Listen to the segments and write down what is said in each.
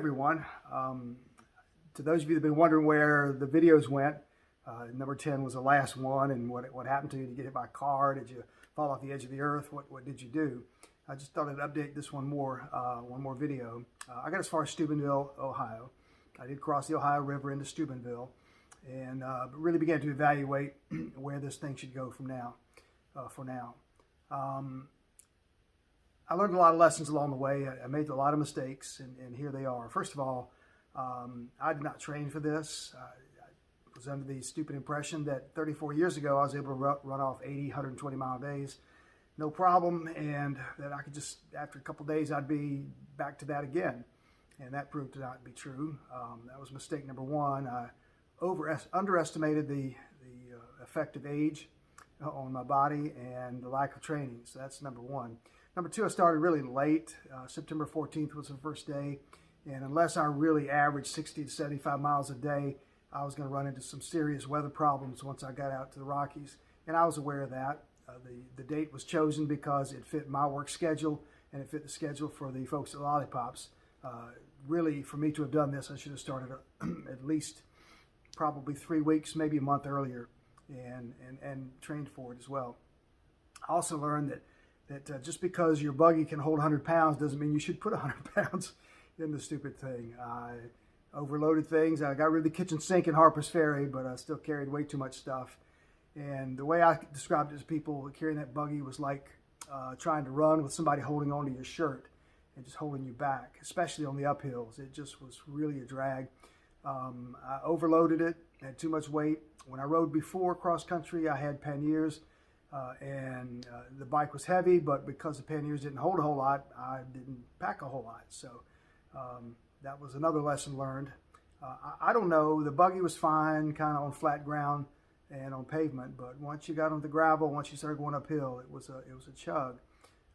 everyone. To those of you that have been wondering where the videos went, number 10 was the last one, and what happened to you? Did you get hit by a car? Did you fall off the edge of the earth? What did you do? I just thought I'd update this one more video. I got as far as Steubenville, Ohio. I did cross the Ohio River into Steubenville, and really began to evaluate where this thing should go from now. I learned a lot of lessons along the way. I made a lot of mistakes, and here they are. First of all, I did not train for this. I was under the stupid impression that 34 years ago I was able to run off 80, 120-mile days, no problem, and that I could just, after a couple days, I'd be back to that again. And that proved to not be true. That was mistake number one. I underestimated the effect of age on my body and the lack of training. So that's number one. Number two, I started really late. September 14th was the first day. And unless I really averaged 60 to 75 miles a day, I was going to run into some serious weather problems once I got out to the Rockies. And I was aware of that. The date was chosen because it fit my work schedule and it fit the schedule for the folks at Lollipops. Really, for me to have done this, I should have started at least probably 3 weeks, maybe a month earlier, and trained for it as well. I also learned that just because your buggy can hold 100 pounds doesn't mean you should put 100 pounds in the stupid thing. I overloaded things. I got rid of the kitchen sink in Harper's Ferry, but I still carried way too much stuff. And the way I described it to people, carrying that buggy was like trying to run with somebody holding onto your shirt and just holding you back, especially on the uphills. It just was really a drag. I overloaded it, had too much weight. When I rode before cross country, I had panniers, and the bike was heavy, but because the panniers didn't hold a whole lot, I didn't pack a whole lot. So that was another lesson learned. I don't know, the buggy was fine, kind of on flat ground and on pavement, but once you got on the gravel, once you started going uphill, it was a chug.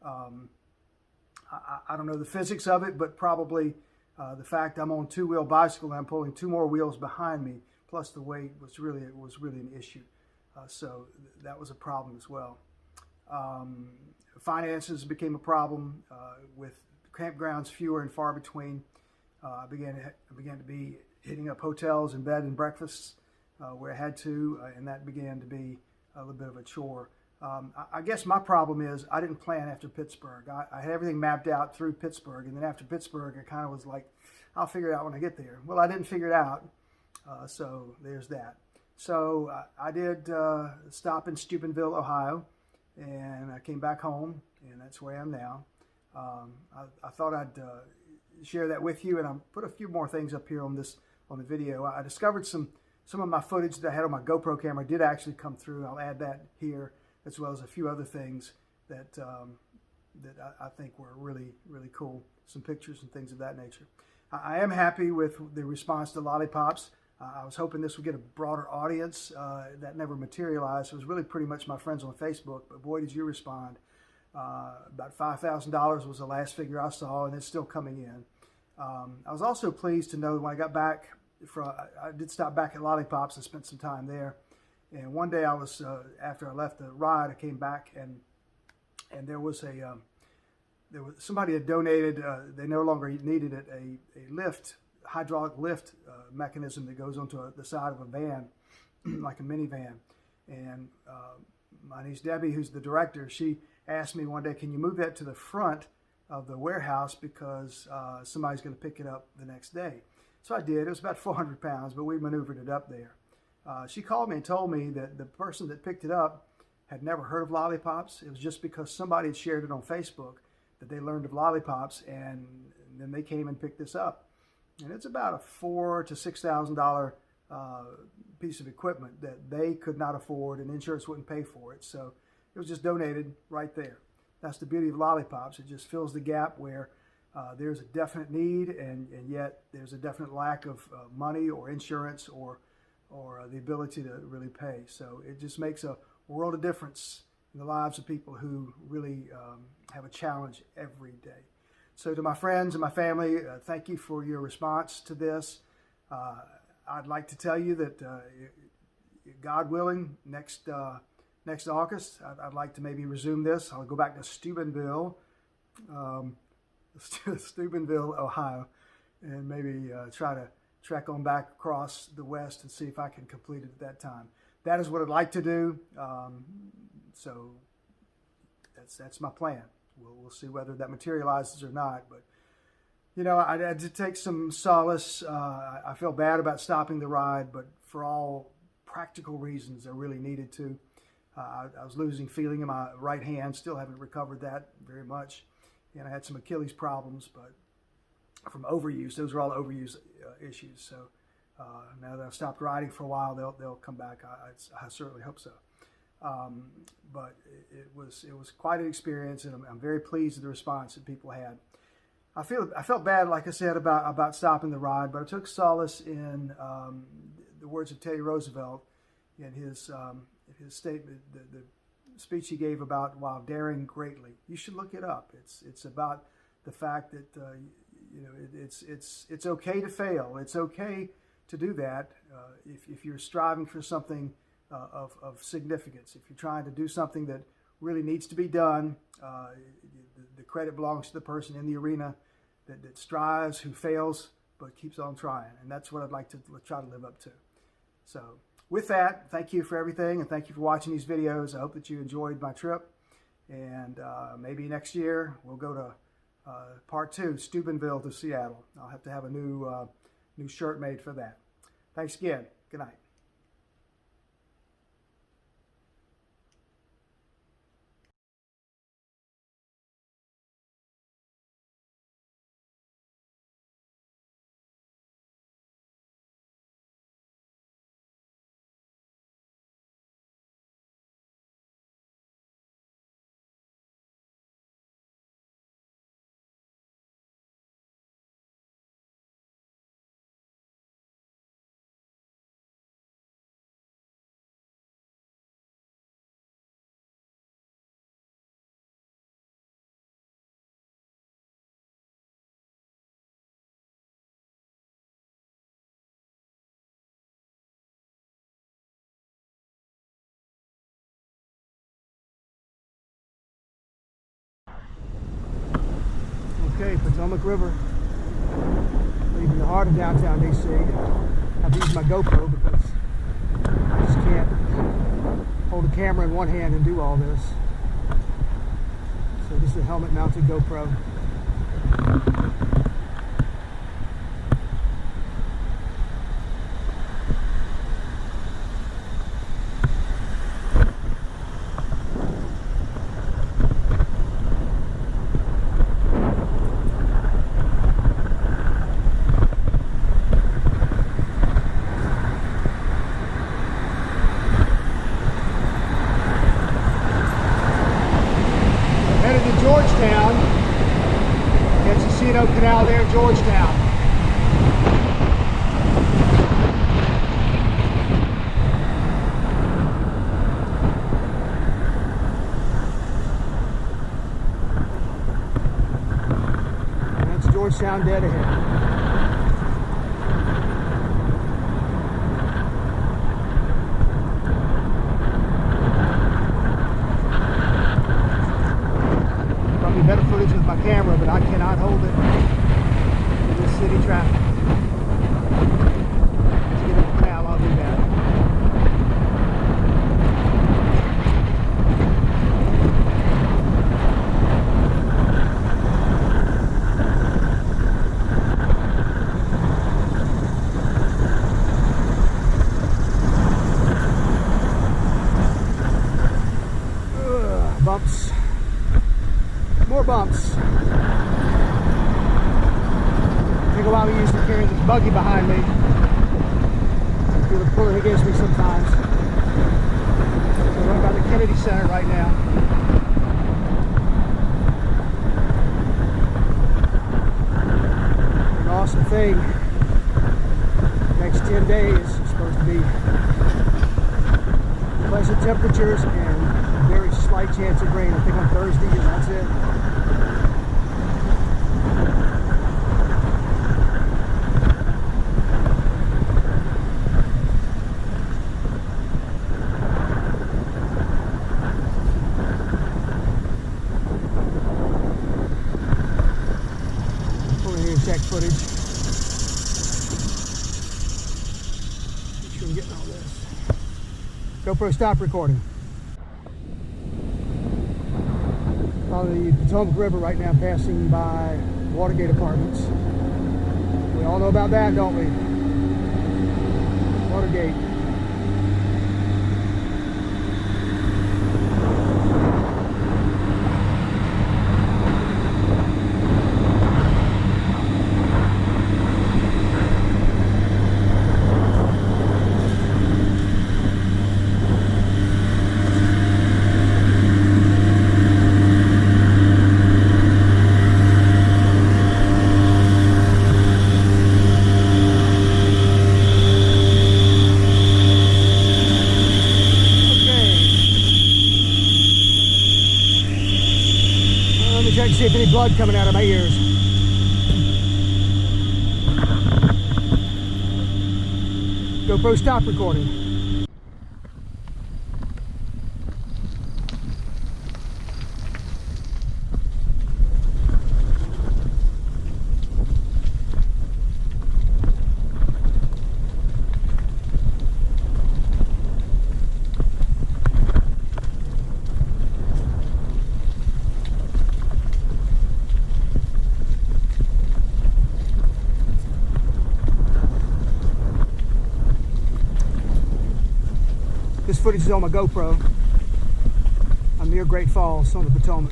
I don't know the physics of it, but probably the fact I'm on a two-wheel bicycle and I'm pulling two more wheels behind me, plus the weight was really an issue. So that was a problem as well. Finances became a problem with campgrounds fewer and far between. I began to be hitting up hotels and bed and breakfasts where I had to, and that began to be a little bit of a chore. I guess my problem is I didn't plan after Pittsburgh. I had everything mapped out through Pittsburgh, and then after Pittsburgh, I kind of was like, I'll figure it out when I get there. Well, I didn't figure it out, so there's that. So I did stop in Steubenville, Ohio, and I came back home, and that's where I am now. I thought I'd share that with you, and I'll put a few more things up here on the video. I discovered some of my footage that I had on my GoPro camera did actually come through. I'll add that here, as well as a few other things that I think were really, really cool. Some pictures and things of that nature. I am happy with the response to Lollipops. I was hoping this would get a broader audience. That never materialized. It was really pretty much my friends on Facebook, but boy, did you respond. About $5,000 was the last figure I saw, and it's still coming in. I was also pleased to know when I got back I did stop back at Lollipops and spent some time there. And one day I was, after I left the ride, I came back and there was somebody had donated, they no longer needed it, a hydraulic lift mechanism that goes onto the side of a van, like a minivan. And my niece Debbie, who's the director, she asked me one day, can you move that to the front of the warehouse because somebody's going to pick it up the next day. So I did. It was about 400 pounds, but we maneuvered it up there. She called me and told me that the person that picked it up had never heard of Lollipops. It was just because somebody had shared it on Facebook that they learned of Lollipops, and then they came and picked this up. And it's about a $4,000 to $6,000 piece of equipment that they could not afford, and insurance wouldn't pay for it. So it was just donated right there. That's the beauty of Lollipops. It just fills the gap where there's a definite need, and yet there's a definite lack of money or insurance or the ability to really pay. So it just makes a world of difference in the lives of people who really have a challenge every day. So to my friends and my family, thank you for your response to this. I'd like to tell you that God willing, next August, I'd like to maybe resume this. I'll go back to Steubenville, Ohio, and maybe try to trek on back across the west and see if I can complete it at that time. That is what I'd like to do. So that's my plan. We'll see whether that materializes or not. But you know, I had to take some solace. I felt bad about stopping the ride, but for all practical reasons, I really needed to. I was losing feeling in my right hand. Still haven't recovered that very much, and I had some Achilles problems, but from overuse. Those are all overuse issues. So now that I've stopped riding for a while, they'll come back. I certainly hope so. But it was quite an experience, and I'm very pleased with the response that people had. I felt bad, like I said, about stopping the ride, but I took solace in the words of Teddy Roosevelt in his statement, the speech he gave about while daring greatly. You should look it up. It's about the fact that you know it's okay to fail. It's okay to do that if you're striving for something of significance. If you're trying to do something that really needs to be done, the credit belongs to the person in the arena that strives, who fails, but keeps on trying. And that's what I'd like to try to live up to. So with that, thank you for everything, and thank you for watching these videos. I hope that you enjoyed my trip. And maybe next year we'll go to part 2, Steubenville to Seattle. I'll have to have a new shirt made for that. Thanks again. Good night. Okay, Potomac River, leaving the heart of downtown DC. I've used my GoPro because I just can't hold a camera in one hand and do all this. So this is a helmet-mounted GoPro. Georgetown, Casino Canal there in Georgetown. And that's Georgetown dead ahead. Better footage with my camera, but I cannot hold it in this city traffic. Let's get up the canal, I'll do that. Bumps. More bumps. I think a while we used to carry this buggy behind me. I feel it pulling against me sometimes. So we're by the Kennedy Center right now. An awesome thing. Next 10 days is supposed to be pleasant temperatures and very slight chance of rain. I think on Thursday, and that's it. Pulling in check footage. in getting all this. GoPro stop recording. On the Potomac River right now, passing by Watergate Apartments. We all know about that, don't we? Watergate. Check to see if any blood coming out of my ears. GoPro stop recording. This footage is on my GoPro. I'm near Great Falls on the Potomac.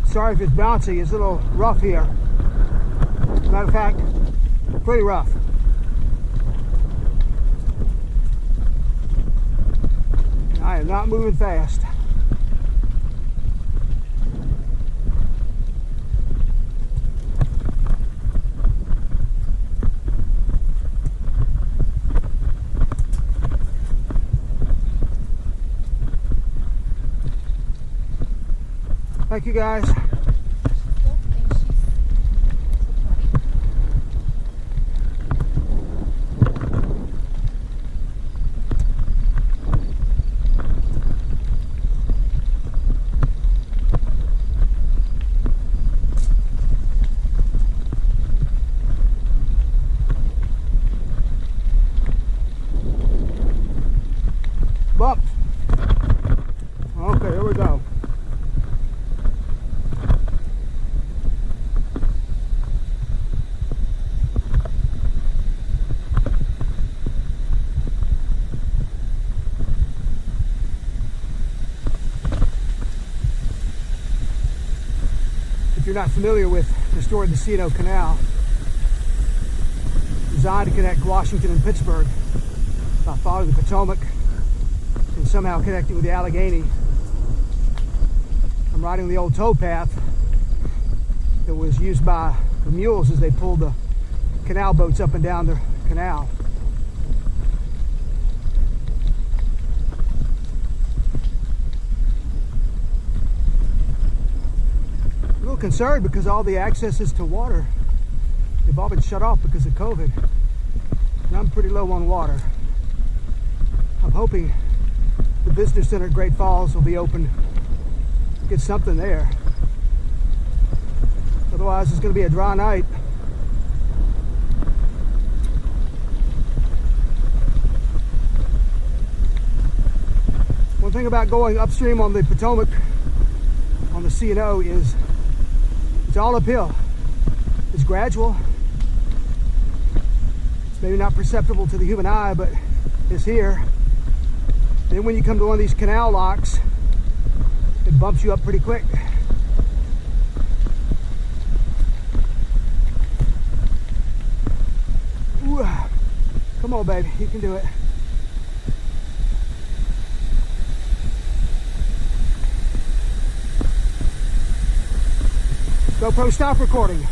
Sorry if it's bouncy, it's a little rough here. Matter of fact, pretty rough. I am not moving fast. Thank you guys. Bump. Okay, here we go. If you're not familiar with the story of the C&O Canal, designed to connect Washington and Pittsburgh by following the Potomac and somehow connecting with the Allegheny. I'm riding the old towpath that was used by the mules as they pulled the canal boats up and down the canal. A little concerned because all the accesses to water, they've all been shut off because of COVID. And I'm pretty low on water. I'm hoping the visitor center at Great Falls will be open, get something there. Otherwise it's going to be a dry night. One thing about going upstream on the Potomac, on the C&O, is it's all uphill. It's gradual. It's maybe not perceptible to the human eye, but it's here. Then when you come to one of these canal locks, it bumps you up pretty quick. Ooh. Come on, baby, you can do it. GoPro stop recording.